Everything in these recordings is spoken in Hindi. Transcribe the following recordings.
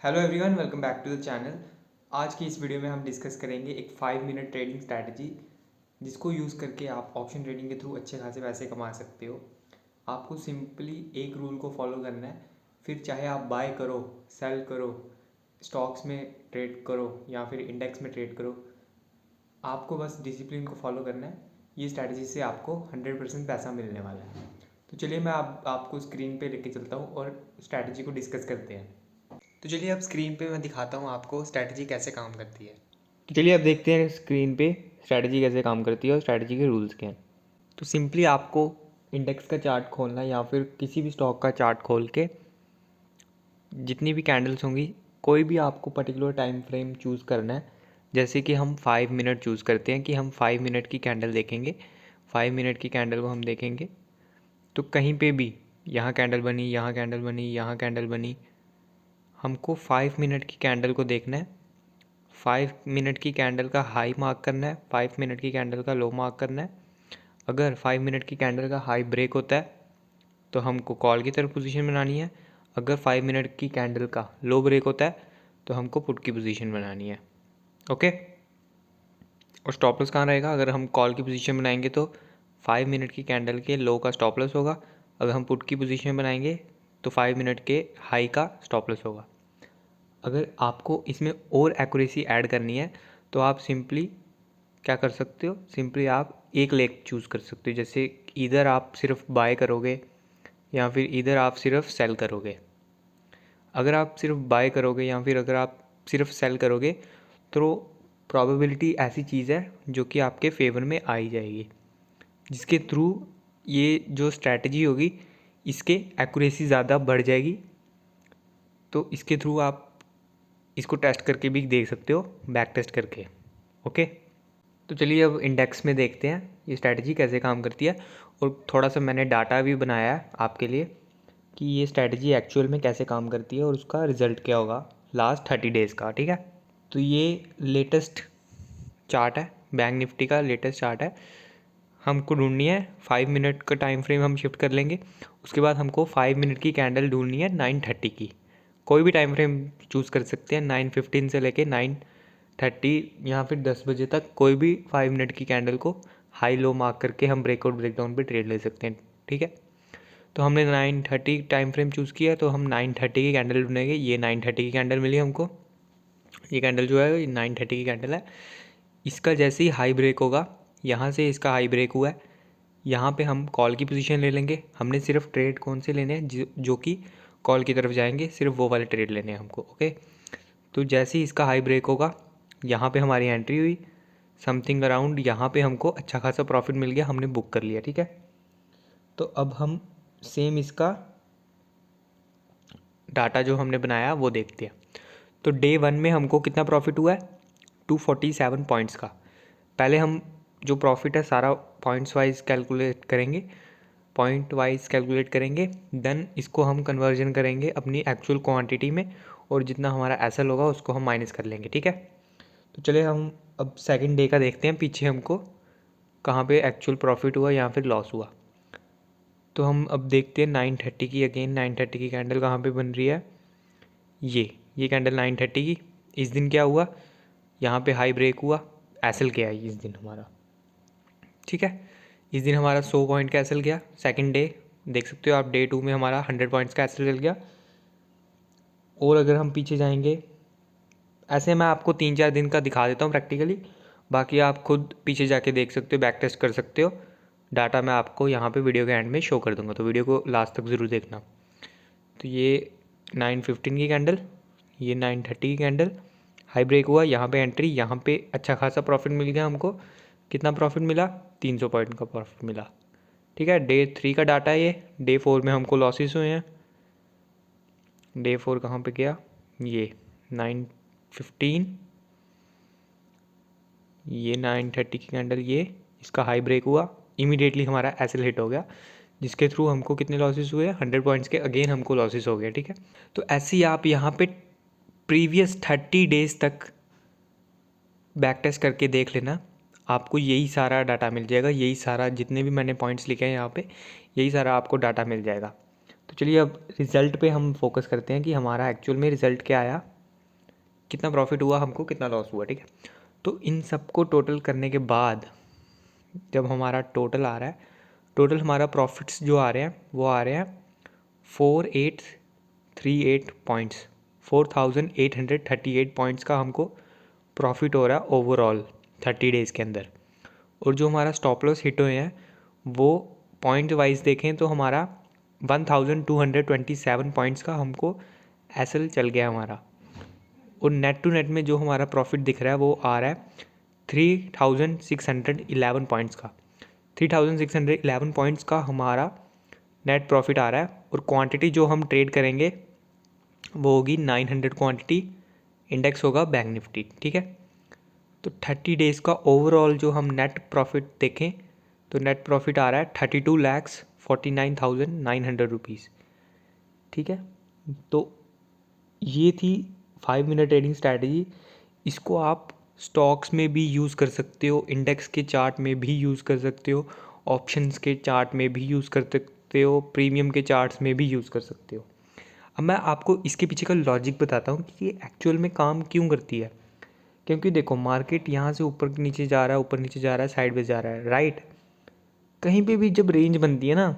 Hello everyone, welcome back to the channel. आज की इस वीडियो में हम डिस्कस करेंगे एक 5 मिनट ट्रेडिंग स्ट्रैटेजी जिसको यूज़ करके आप ऑप्शन ट्रेडिंग के थ्रू अच्छे खासे पैसे कमा सकते हो। आपको सिंपली एक रूल को फॉलो करना है, फिर चाहे आप बाय करो, सेल करो, स्टॉक्स में ट्रेड करो या फिर इंडेक्स में ट्रेड करो, आपको बस डिसिप्लिन को फॉलो करना है। ये स्ट्रैटेजी से आपको 100% पैसा मिलने वाला है। तो चलिए मैं आपको स्क्रीन पे लेके चलता हूँ और स्ट्रैटेजी को डिस्कस करते हैं। तो चलिए अब स्क्रीन पे मैं दिखाता हूँ आपको स्ट्रैटेजी कैसे काम करती है। तो चलिए अब देखते हैं स्क्रीन पे स्ट्रैटेजी कैसे काम करती है और स्ट्रैटेजी के रूल्स क्या हैं। तो सिंपली आपको इंडेक्स का चार्ट खोलना है या फिर किसी भी स्टॉक का चार्ट खोल के जितनी भी कैंडल्स होंगी कोई भी आपको पर्टिकुलर टाइम फ्रेम चूज़ करना है। जैसे कि हम 5 मिनट चूज़ करते हैं कि हम 5 मिनट की कैंडल देखेंगे। 5 मिनट की कैंडल को हम देखेंगे तो कहीं पे भी यहाँ कैंडल बनी, यहाँ कैंडल बनी, यहाँ कैंडल बनी, हमको 5 मिनट की कैंडल को देखना है। 5 मिनट की कैंडल का हाई मार्क करना है, 5 मिनट की कैंडल का लो मार्क करना है। अगर 5 मिनट की कैंडल का हाई ब्रेक होता है तो हमको कॉल की तरफ पोजीशन बनानी है। अगर 5 मिनट की कैंडल का लो ब्रेक होता है तो हमको पुट की पोजीशन बनानी है। ओके, और स्टॉप लॉस कहाँ रहेगा? अगर हम कॉल की पोजीशन बनाएंगे तो 5 मिनट की कैंडल के लो का स्टॉप लॉस होगा। अगर हम पुट की पोजीशन बनाएंगे तो 5 मिनट के हाई का स्टॉप लॉस होगा। अगर आपको इसमें और एक्यूरेसी ऐड करनी है तो आप सिंपली क्या कर सकते हो, सिंपली आप एक लेग चूज़ कर सकते हो। जैसे इधर आप सिर्फ बाय करोगे या फिर इधर आप सिर्फ सेल करोगे। अगर आप सिर्फ बाय करोगे या फिर अगर आप सिर्फ सेल करोगे तो प्रोबेबिलिटी ऐसी चीज़ है जो कि आपके फेवर में आ ही जाएगी, जिसके थ्रू ये जो स्ट्रैटेजी होगी इसके एक्यूरेसी ज़्यादा बढ़ जाएगी। तो इसके थ्रू आप इसको टेस्ट करके भी देख सकते हो, बैक टेस्ट करके। ओके, तो चलिए अब इंडेक्स में देखते हैं ये स्ट्रैटेजी कैसे काम करती है और थोड़ा सा मैंने डाटा भी बनाया है आपके लिए कि ये स्ट्रैटेजी एक्चुअल में कैसे काम करती है और उसका रिज़ल्ट क्या होगा लास्ट 30 डेज़ का। ठीक है, तो ये लेटेस्ट चार्ट है, बैंक निफ्टी का लेटेस्ट चार्ट है। हमको ढूंढनी है 5 मिनट का टाइम फ्रेम हम शिफ्ट कर लेंगे। उसके बाद हमको 5 मिनट की कैंडल ढूंढनी है 9:30 की। कोई भी टाइम फ्रेम चूज़ कर सकते हैं, 9:15 से लेके 9:30 या फिर 10 बजे तक कोई भी 5 मिनट की कैंडल को हाई लो मार्क करके हम ब्रेकआउट ब्रेकडाउन पे ट्रेड ले सकते हैं। ठीक है, तो हमने 9:30 टाइम फ्रेम चूज़ किया तो हम 9:30 की कैंडल ढूंढेंगे। ये 9:30 की कैंडल मिली हमको। ये कैंडल जो है ये 9:30 की कैंडल है। इसका जैसे ही हाई ब्रेक होगा, यहाँ से इसका हाई ब्रेक हुआ है, यहाँ पे हम कॉल की पोजीशन ले लेंगे। हमने सिर्फ ट्रेड कौन से लेने हैं जो कि कॉल की तरफ जाएंगे, सिर्फ वो वाले ट्रेड लेने हैं हमको। ओके, तो जैसे ही इसका हाई ब्रेक होगा यहाँ पे हमारी एंट्री हुई, समथिंग अराउंड यहाँ पे हमको अच्छा खासा प्रॉफिट मिल गया, हमने बुक कर लिया। ठीक है, तो अब हम सेम इसका डाटा जो हमने बनाया वो देखते हैं। तो डे 1 में हमको कितना प्रॉफिट हुआ है? 247 पॉइंट्स का। पहले हम जो प्रॉफिट है सारा पॉइंट्स वाइज कैलकुलेट करेंगे, पॉइंट वाइज कैलकुलेट करेंगे, देन इसको हम कन्वर्जन करेंगे अपनी एक्चुअल क्वांटिटी में और जितना हमारा एसएल होगा उसको हम माइनस कर लेंगे। ठीक है, तो चलिए हम अब सेकंड डे का देखते हैं, पीछे हमको कहाँ पे एक्चुअल प्रॉफिट हुआ या फिर लॉस हुआ। तो हम अब देखते हैं 9:30 की। अगेन 9:30 की कैंडल कहाँ पे बन रही है? ये कैंडल 9:30 की। इस दिन क्या हुआ? यहाँ पे हाई ब्रेक हुआ, एसएल क्या है इस दिन हमारा। ठीक है, इस दिन हमारा 100 पॉइंट का एसएल गया। सेकंड डे देख सकते हो आप, डे 2 में हमारा 100 पॉइंट्स का एसएल चल गया। और अगर हम पीछे जाएंगे, ऐसे मैं आपको 3-4 दिन का दिखा देता हूँ प्रैक्टिकली, बाकी आप खुद पीछे जाके देख सकते हो, बैक टेस्ट कर सकते हो। डाटा मैं आपको यहाँ पे वीडियो के एंड में शो कर दूँगा, तो वीडियो को लास्ट तक ज़रूर देखना। तो ये 9:15 की कैंडल, ये 9:30 की कैंडल, हाई ब्रेक हुआ, यहाँ पे एंट्री, यहाँ पे अच्छा खासा प्रॉफिट मिल गया हमको। कितना प्रॉफिट मिला? 300 पॉइंट का प्रॉफिट मिला। ठीक है, डे 3 का डाटा है ये। डे 4 में हमको लॉसेस हुए हैं। डे 4 कहाँ पे गया? ये 9:15, ये 9:30 की कैंडल, ये इसका हाई ब्रेक हुआ, इमीडिएटली हमारा एसएल हिट हो गया, जिसके थ्रू हमको कितने लॉसेस हुए? 100 पॉइंट्स के अगेन हमको लॉसेस हो गए। ठीक है, तो ऐसे ही आप यहाँ पे प्रीवियस 30 डेज़ तक बैक टेस्ट करके देख लेना, आपको यही सारा डाटा मिल जाएगा। यही सारा जितने भी मैंने पॉइंट्स लिखे हैं यहाँ पे, यही सारा आपको डाटा मिल जाएगा। तो चलिए अब रिज़ल्ट पे हम फोकस करते हैं कि हमारा एक्चुअल में रिज़ल्ट क्या आया कितना प्रॉफिट हुआ हमको, कितना लॉस हुआ, ठीक है। तो इन सबको टोटल करने के बाद जब हमारा टोटल आ रहा है, टोटल हमारा प्रॉफिट्स जो आ रहे हैं वो आ रहे हैं 4838 पॉइंट्स, 4838 पॉइंट्स का हमको प्रॉफिट हो रहा है ओवरऑल 30 डेज़ के अंदर। और जो हमारा स्टॉप लॉस हिट हुए हैं वो पॉइंट वाइज देखें तो हमारा 1227 पॉइंट्स का हमको एसएल चल गया हमारा। और नेट टू नेट में जो हमारा प्रॉफिट दिख रहा है वो आ रहा है 3611 पॉइंट्स का। 3611 पॉइंट्स का हमारा नेट प्रॉफिट आ रहा है। और क्वांटिटी जो हम ट्रेड करेंगे वो होगी 900 क्वांटिटी, इंडेक्स होगा बैंक निफ्टी, ठीक है। तो 30 डेज़ का ओवरऑल जो हम नेट प्रॉफिट देखें तो नेट प्रॉफिट आ रहा है 32,49,900 रुपीज़, ठीक है। तो ये थी 5 मिनट ट्रेडिंग स्ट्रैटेजी। इसको आप स्टॉक्स में भी यूज़ कर सकते हो, इंडेक्स के चार्ट में भी यूज़ कर सकते हो, ऑप्शंस के चार्ट में भी यूज़ कर सकते हो, प्रीमियम के चार्ट्स में भी यूज़ कर सकते हो। अब मैं आपको इसके पीछे का लॉजिक बताता हूँ कि ये एक्चुअल में काम क्यों करती है। क्योंकि देखो मार्केट यहाँ से ऊपर नीचे जा रहा है, ऊपर नीचे जा रहा है, साइडवेज जा रहा है, राइट। कहीं पे भी जब रेंज बनती है ना,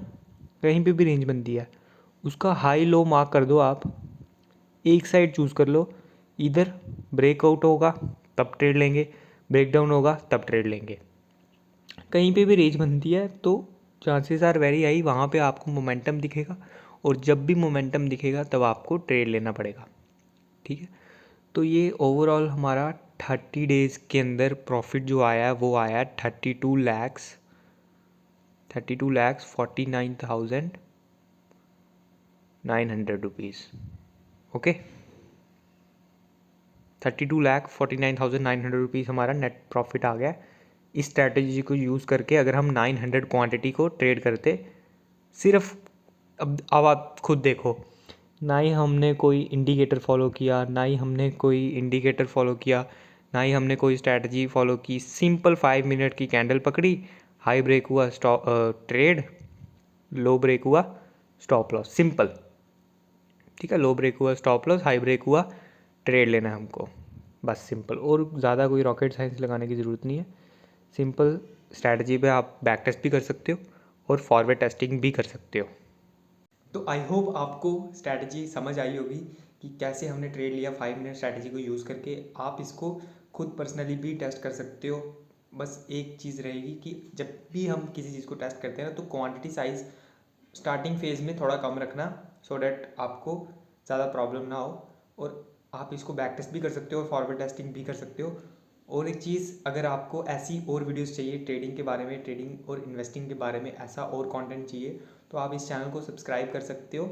कहीं पे भी रेंज बनती है, उसका हाई लो मार्क कर दो आप, एक साइड चूज़ कर लो। इधर ब्रेकआउट होगा तब ट्रेड लेंगे, ब्रेकडाउन होगा तब ट्रेड लेंगे। कहीं पे भी रेंज बनती है तो चांसेस आर वेरी हाई वहाँ पे आपको मोमेंटम दिखेगा, और जब भी मोमेंटम दिखेगा तब आपको ट्रेड लेना पड़ेगा, ठीक है। तो ये ओवरऑल हमारा 30 डेज़ के अंदर प्रॉफिट जो आया है वो आया है 32,49,900 रुपीज़, ओके। 32,49,900 रुपीज़ हमारा नेट प्रॉफिट आ गया इस स्ट्रैटेजी को यूज़ करके। अगर हम 900 क्वांटिटी को ट्रेड करते सिर्फ, अब आप खुद देखो, ना ही हमने कोई इंडिकेटर फॉलो किया, ना ही हमने कोई इंडिकेटर फॉलो किया, ना ही हमने कोई स्ट्रैटेजी फॉलो की, सिंपल 5 मिनट की कैंडल पकड़ी, हाई ब्रेक हुआ स्टॉप ट्रेड, लो ब्रेक हुआ स्टॉप लॉस, सिंपल, ठीक है। लो ब्रेक हुआ स्टॉप लॉस, हाई ब्रेक हुआ ट्रेड लेना है हमको, बस सिंपल। और ज़्यादा कोई रॉकेट साइंस लगाने की ज़रूरत नहीं है। सिंपल स्ट्रैटेजी पे आप बैक टेस्ट भी कर सकते हो और फॉरवर्ड टेस्टिंग भी कर सकते हो। तो आई होप आपको स्ट्रैटेजी समझ आई होगी कि कैसे हमने ट्रेड लिया 5 मिनट स्ट्रैटेजी को यूज़ करके। आप इसको खुद पर्सनली भी टेस्ट कर सकते हो। बस एक चीज़ रहेगी कि जब भी हम किसी चीज़ को टेस्ट करते हैं ना, तो क्वांटिटी साइज़ स्टार्टिंग फेज़ में थोड़ा कम रखना, सो डैट आपको ज़्यादा प्रॉब्लम ना हो। और आप इसको बैक टेस्ट भी कर सकते हो और फॉरवर्ड टेस्टिंग भी कर सकते हो। और एक चीज़, अगर आपको ऐसी और वीडियोस चाहिए ट्रेडिंग के बारे में, ट्रेडिंग और इन्वेस्टिंग के बारे में ऐसा और कंटेंट चाहिए, तो आप इस चैनल को सब्सक्राइब कर सकते हो,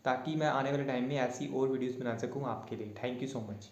ताकि मैं आने वाले टाइम में ऐसी और वीडियोस बना सकूँ आपके लिए। Thank you so much.